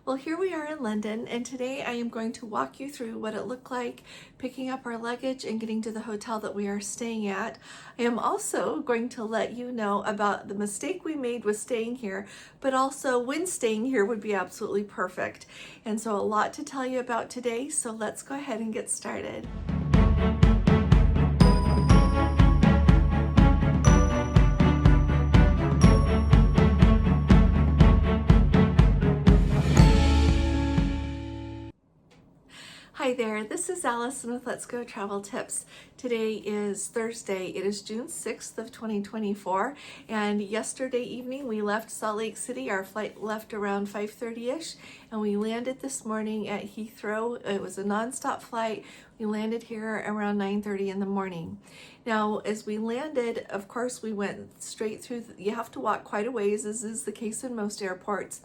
Well, here we are in London, and today I am going to walk you through what it looked like picking up our luggage and getting to the hotel that we are staying at. I am also going to let you know about the mistake we made with staying here, but also when staying here would be absolutely perfect. And so a lot to tell you about today, so let's go ahead and get started. Hi there, this is Allison with Let's Go Travel Tips. Today is Thursday. It is June 6th of 2024, and yesterday evening we left Salt Lake City. Our flight left around 5:30ish, and we landed this morning at Heathrow. It was a nonstop flight. We landed here around 9:30 in the morning. Now, as we landed, of course, we went straight through. You have to walk quite a ways, as is the case in most airports.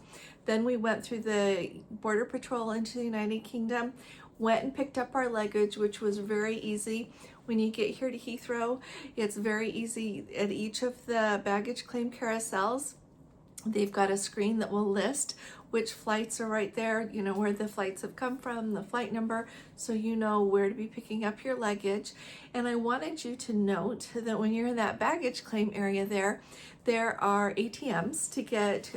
Then we went through the Border Patrol into the United Kingdom, went and picked up our luggage, which was very easy. When you get here to Heathrow, it's very easy. At each of the baggage claim carousels, they've got a screen that will list which flights are right there, you know, where the flights have come from, the flight number, so you know where to be picking up your luggage. And I wanted you to note that when you're in that baggage claim area there are ATMs to get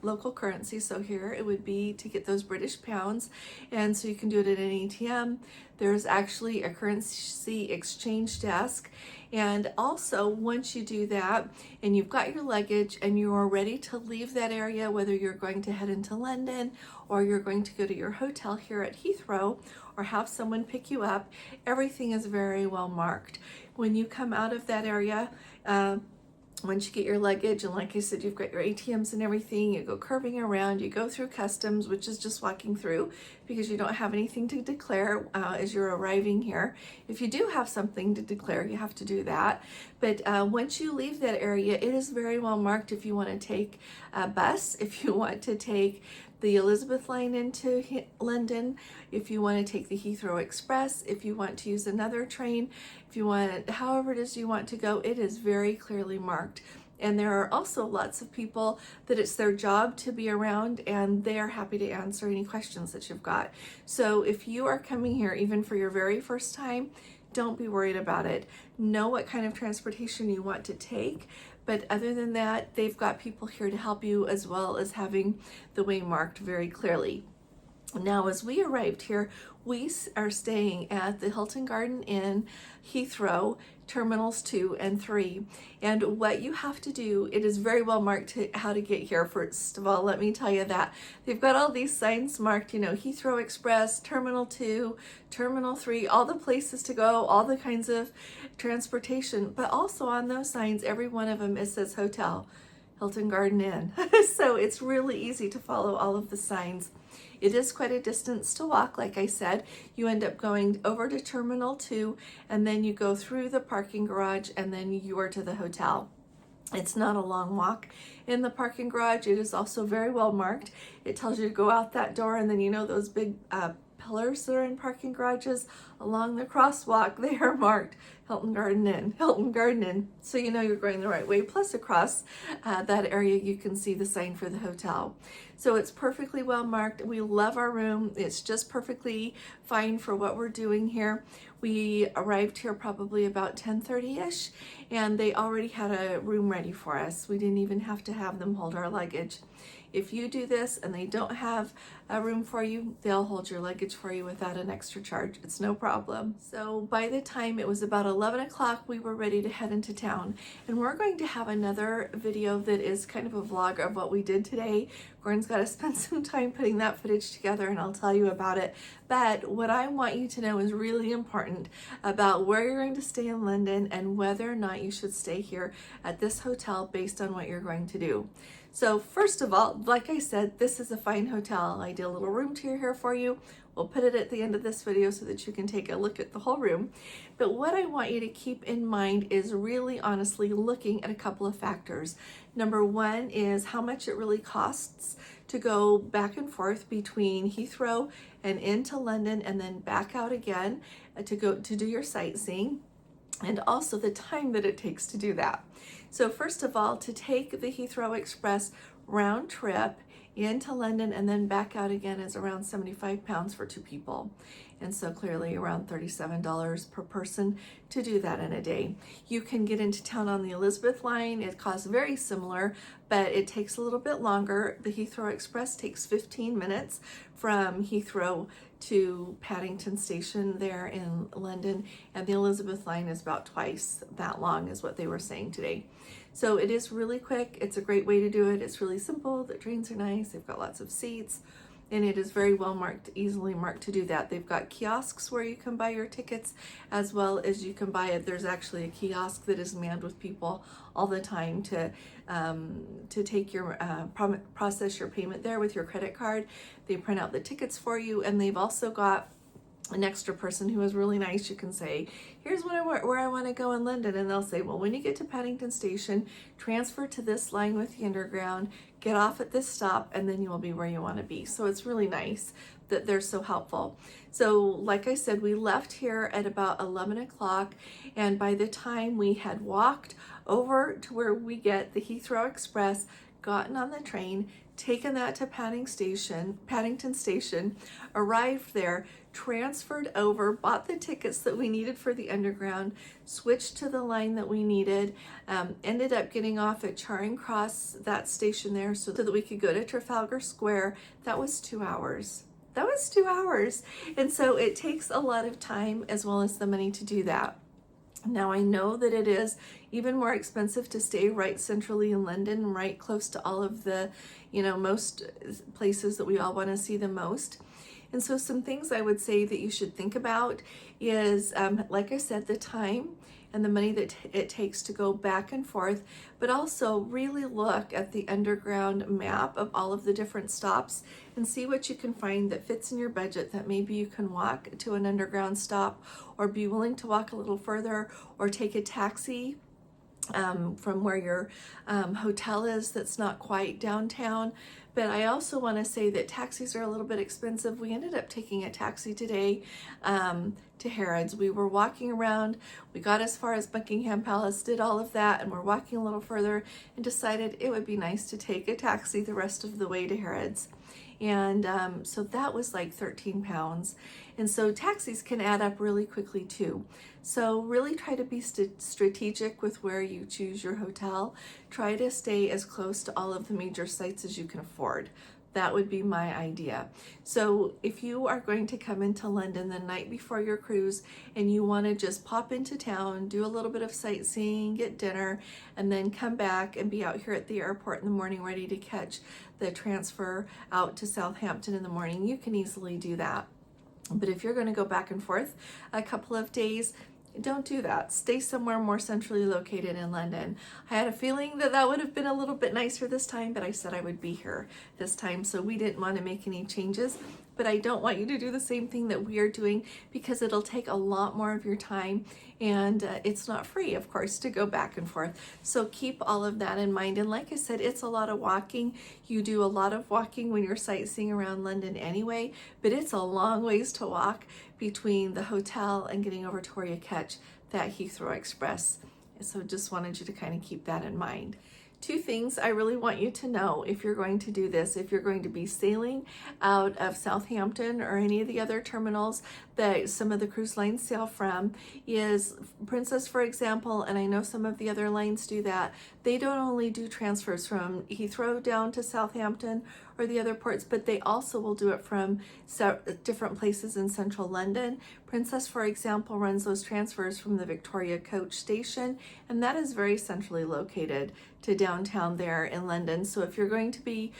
local currency. So here it would be to get those British pounds, and so you can do it at an ATM. There's actually a currency exchange desk, and also once you do that and you've got your luggage and you are ready to leave that area, whether you're going to head into London or you're going to go to your hotel here at Heathrow or have someone pick you up, everything is very well marked. When you come out of that area, once you get your luggage, and like I said, you've got your ATMs and everything, you go curving around, you go through customs, which is just walking through because you don't have anything to declare as you're arriving here. If you do have something to declare, you have to do that. But once you leave that area, it is very well marked if you want to take a bus, if you want to take the Elizabeth line into London, if you want to take the Heathrow Express, if you want to use another train, if you want, however it is you want to go, it is very clearly marked. And there are also lots of people that it's their job to be around, and they are happy to answer any questions that you've got. So if you are coming here even for your very first time, don't be worried about it. Know what kind of transportation you want to take. But other than that, they've got people here to help you, as well as having the way marked very clearly. Now, as we arrived here, we are staying at the Hilton Garden Inn, Heathrow, Terminals 2 and 3. And what you have to do, it is very well marked how to get here. First of all, let me tell you that. They've got all these signs marked, you know, Heathrow Express, Terminal 2, Terminal 3, all the places to go, all the kinds of transportation. But also on those signs, every one of them, it says hotel, Hilton Garden Inn. So it's really easy to follow all of the signs. It is quite a distance to walk, like I said. You end up going over to Terminal 2, and then you go through the parking garage, and then you are to the hotel. It's not a long walk. In the parking garage, it is also very well marked. It tells you to go out that door, and then you know those big pillars that are in parking garages along the crosswalk, they are marked Hilton Garden Inn, Hilton Garden Inn. So you know you're going the right way. Plus across that area, you can see the sign for the hotel. So it's perfectly well marked. We love our room. It's just perfectly fine for what we're doing here. We arrived here probably about 10:30ish, and they already had a room ready for us. We didn't even have to have them hold our luggage. If you do this and they don't have a room for you, they'll hold your luggage for you without an extra charge. It's no problem. So by the time it was about 11 o'clock, we were ready to head into town. And we're going to have another video that is kind of a vlog of what we did today. Gordon's got to spend some time putting that footage together, and I'll tell you about it. But what I want you to know is really important about where you're going to stay in London and whether or not you should stay here at this hotel based on what you're going to do. So first of all, like I said, this is a fine hotel. I did a little room tour here for you. We'll put it at the end of this video so that you can take a look at the whole room. But what I want you to keep in mind is really honestly looking at a couple of factors. Number one is how much it really costs to go back and forth between Heathrow and into London and then back out again to go to do your sightseeing, and also the time that it takes to do that. So first of all, to take the Heathrow Express round trip, into London and then back out again is around 75 pounds for 2 people. And so clearly around $37 per person to do that in a day. You can get into town on the Elizabeth line. It costs very similar, but it takes a little bit longer. The Heathrow Express takes 15 minutes from Heathrow to Paddington Station there in London, and the Elizabeth line is about twice that long is what they were saying today. So it is really quick. It's a great way to do it. It's really simple. The trains are nice. They've got lots of seats. And it is very well marked, easily marked to do that. They've got kiosks where you can buy your tickets, as well as you can buy it. There's actually a kiosk that is manned with people all the time to take your process your payment there with your credit card. They print out the tickets for you, and they've also got an extra person who is really nice. You can say, here's where I want to go in London, and they'll say, well, when you get to Paddington Station, transfer to this line with the Underground, get off at this stop, and then you will be where you want to be. So it's really nice that they're so helpful. So like I said, we left here at about 11 o'clock, and by the time we had walked over to where we get the Heathrow Express, gotten on the train, taken that to Paddington Station, arrived there, transferred over, bought the tickets that we needed for the Underground, switched to the line that we needed, ended up getting off at Charing Cross, that station there, so that we could go to Trafalgar Square. That was 2 hours. That was 2 hours. And so it takes a lot of time as well as the money to do that. Now I know that it is even more expensive to stay right centrally in London, right close to all of the, most places that we all want to see the most. And so some things I would say that you should think about is, like I said, the time and the money that it takes to go back and forth, but also really look at the Underground map of all of the different stops and see what you can find that fits in your budget, that maybe you can walk to an Underground stop or be willing to walk a little further or take a taxi from where your hotel is that's not quite downtown. But I also want to say that taxis are a little bit expensive. We ended up taking a taxi today to Harrods. We were walking around, we got as far as Buckingham Palace, did all of that, and we're walking a little further and decided it would be nice to take a taxi the rest of the way to Harrods. And so that was like 13 pounds. And so taxis can add up really quickly too. So really try to be strategic with where you choose your hotel. Try to stay as close to all of the major sites as you can afford. That would be my idea. So if you are going to come into London the night before your cruise and you want to just pop into town, do a little bit of sightseeing, get dinner, and then come back and be out here at the airport in the morning ready to catch the transfer out to Southampton in the morning, you can easily do that. But if you're going to go back and forth a couple of days, don't do that. Stay somewhere more centrally located in London. I had a feeling that that would have been a little bit nicer this time, but I said I would be here this time, so we didn't want to make any changes. But I don't want you to do the same thing that we are doing because it'll take a lot more of your time, and it's not free, of course, to go back and forth. So keep all of that in mind. And like I said, it's a lot of walking. You do a lot of walking when you're sightseeing around London anyway, but it's a long ways to walk between the hotel and getting over to where you catch that Heathrow Express. So just wanted you to kind of keep that in mind. 2 things I really want you to know if you're going to do this, if you're going to be sailing out of Southampton or any of the other terminals that some of the cruise lines sail from, is Princess, for example, and I know some of the other lines do that, they don't only do transfers from Heathrow down to Southampton or the other ports, but they also will do it from different places in central London. Princess, for example, runs those transfers from the Victoria Coach Station, and that is very centrally located to downtown there in London. So if you're going to be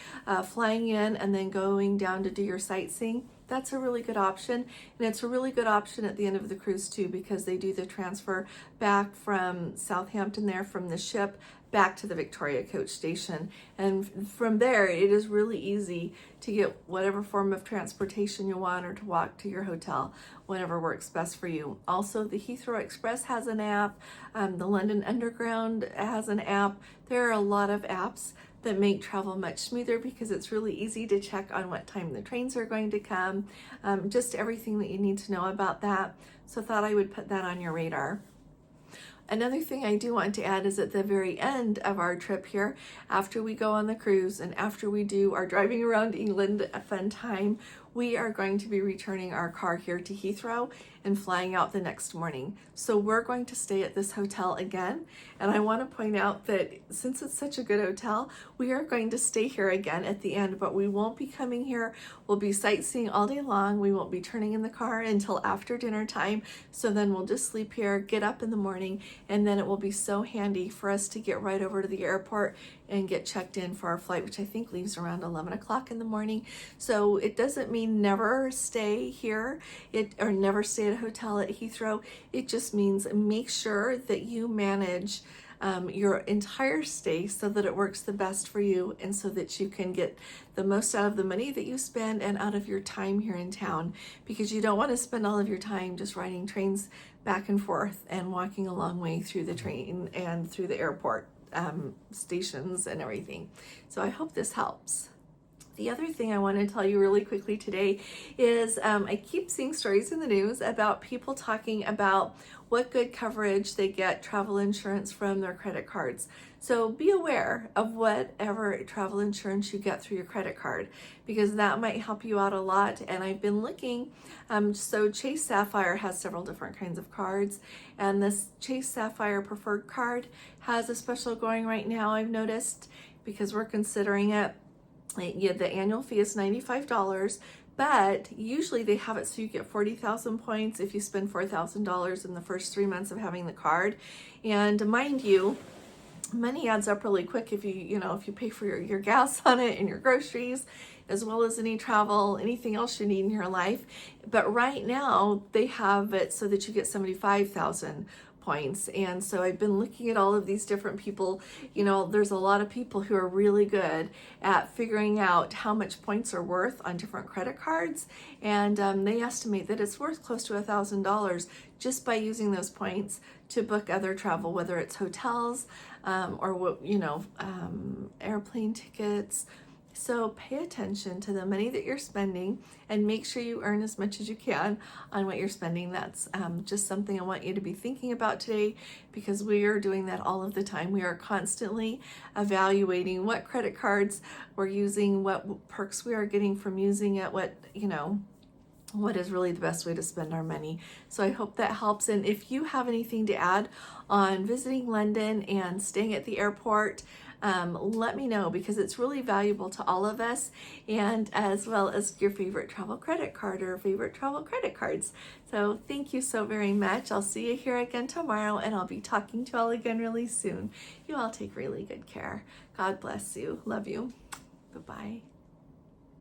flying in and then going down to do your sightseeing, that's a really good option. And it's a really good option at the end of the cruise too, because they do the transfer back from Southampton there from the ship back to the Victoria Coach Station. And from there, it is really easy to get whatever form of transportation you want or to walk to your hotel, whatever works best for you. Also, the Heathrow Express has an app. The London Underground has an app. There are a lot of apps that make travel much smoother because it's really easy to check on what time the trains are going to come, just everything that you need to know about that. So I thought I would put that on your radar. Another thing I do want to add is at the very end of our trip here, after we go on the cruise and after we do our driving around England fun time, we are going to be returning our car here to Heathrow and flying out the next morning. So we're going to stay at this hotel again. And I want to point out that since it's such a good hotel, we are going to stay here again at the end, but we won't be coming here. We'll be sightseeing all day long. We won't be turning in the car until after dinner time. So then we'll just sleep here, get up in the morning, and then it will be so handy for us to get right over to the airport and get checked in for our flight, which I think leaves around 11 o'clock in the morning. So it doesn't mean never stay here or never stay at a hotel at Heathrow. It just means make sure that you manage your entire stay so that it works the best for you and so that you can get the most out of the money that you spend and out of your time here in town, because you don't want to spend all of your time just riding trains back and forth and walking a long way through the train and through the airport stations and everything. So I hope this helps. The other thing I want to tell you really quickly today is I keep seeing stories in the news about people talking about what good coverage they get travel insurance from their credit cards. So be aware of whatever travel insurance you get through your credit card, because that might help you out a lot. And I've been looking, so Chase Sapphire has several different kinds of cards, and this Chase Sapphire Preferred card has a special going right now, I've noticed, because we're considering it. Yeah, the annual fee is $95, but usually they have it so you get 40,000 points if you spend $4,000 in the first 3 months of having the card. And mind you, money adds up really quick if you pay for your gas on it and your groceries, as well as any travel, anything else you need in your life. But right now they have it so that you get 75,000 points. And so I've been looking at all of these different people. There's a lot of people who are really good at figuring out how much points are worth on different credit cards. And they estimate that it's worth close to $1,000 just by using those points to book other travel, whether it's hotels or airplane tickets. So pay attention to the money that you're spending and make sure you earn as much as you can on what you're spending. That's just something I want you to be thinking about today, because we are doing that all of the time. We are constantly evaluating what credit cards we're using, what perks we are getting from using it, what is really the best way to spend our money. So I hope that helps. And if you have anything to add on visiting London and staying at the airport, let me know, because it's really valuable to all of us, and as well as your favorite travel credit card or favorite travel credit cards. So thank you so very much. I'll see you here again tomorrow, and I'll be talking to you all again really soon. You all take really good care. God bless you. Love you. Bye-bye.